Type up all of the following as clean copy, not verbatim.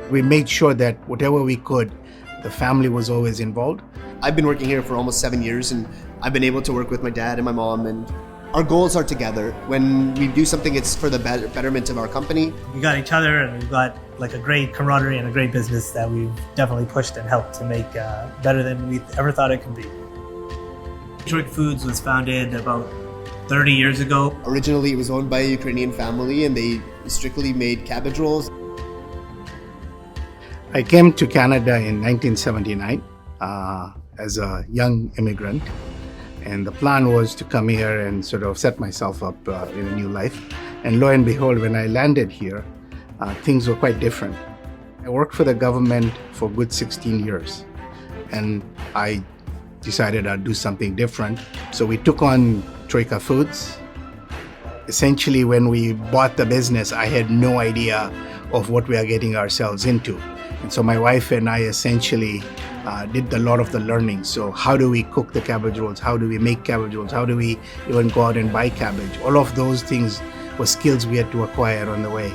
We made sure that whatever we could, the family was always involved. I've been working here for almost 7 years, and I've been able to work with my dad and my mom, and our goals are together. When we do something, it's for the betterment of our company. We got each other, and we've got like a great camaraderie and a great business that we've definitely pushed and helped to make better than we ever thought it could be. Troika Foods was founded about 30 years ago. Originally, it was owned by a Ukrainian family, and they strictly made cabbage rolls. I came to Canada in 1979 as a young immigrant, and the plan was to come here and sort of set myself up in a new life. And lo and behold, when I landed here, things were quite different. I worked for the government for a good 16 years, and I decided I'd do something different. So we took on Troika Foods. Essentially, when we bought the business, I had no idea of what we are getting ourselves into. And so my wife and I essentially did a lot of the learning. So how do we cook the cabbage rolls? How do we make cabbage rolls? How do we even go out and buy cabbage? All of those things were skills we had to acquire on the way.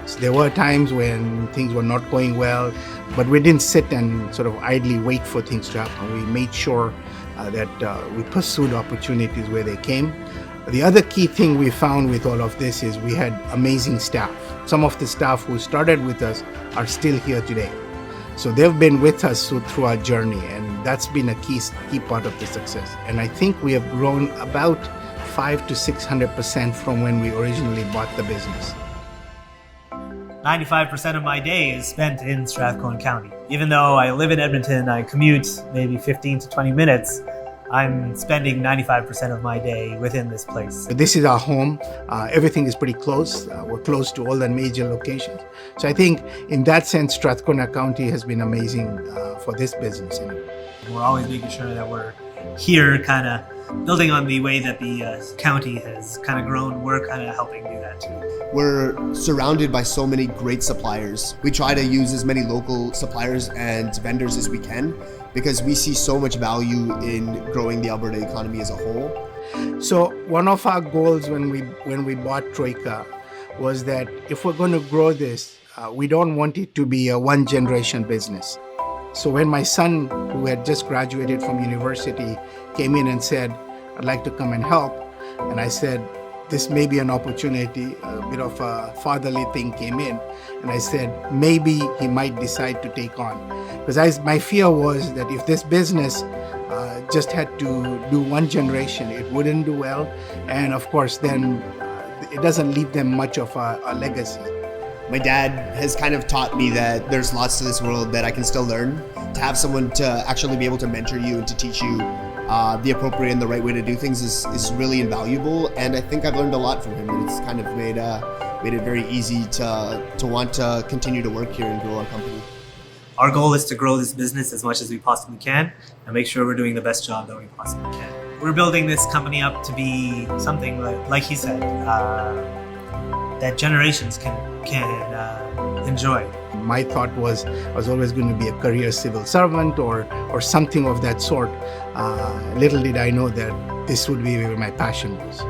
So there were times when things were not going well, but we didn't sit and sort of idly wait for things to happen. We made sure that we pursued opportunities where they came. The other key thing we found with all of this is we had amazing staff. Some of the staff who started with us are still here today. So they've been with us through our journey, and that's been a key part of the success. And I think we have grown about 500 to 600% from when we originally bought the business. 95% of my day is spent in Strathcona County. Even though I live in Edmonton, I commute maybe 15 to 20 minutes, I'm spending 95% of my day within this place. This is our home. Everything is pretty close. We're close to all the major locations. So I think in that sense, Strathcona County has been amazing for this business. We're always making sure that we're here kind of building on the way that the county has kind of grown. We're kind of helping do that too. We're surrounded by so many great suppliers. We try to use as many local suppliers and vendors as we can, because we see so much value in growing the Alberta economy as a whole. So one of our goals when we bought Troika was that if we're going to grow this, we don't want it to be a one-generation business. So when my son, who had just graduated from university, came in and said, "I'd like to come and help," and I said, this may be an opportunity, a bit of a fatherly thing came in, and I said, maybe he might decide to take on. Because my fear was that if this business just had to do one generation, it wouldn't do well, and of course then it doesn't leave them much of a legacy. My dad has kind of taught me that there's lots to this world that I can still learn. To have someone to actually be able to mentor you and to teach you the appropriate and the right way to do things is really invaluable, and I think I've learned a lot from him, and it's kind of made it very easy to want to continue to work here and grow our company. Our goal is to grow this business as much as we possibly can and make sure we're doing the best job that we possibly can. We're building this company up to be something like he said, that generations can enjoy. My thought was I was always going to be a career civil servant or something of that sort. Little did I know that this would be where my passion was.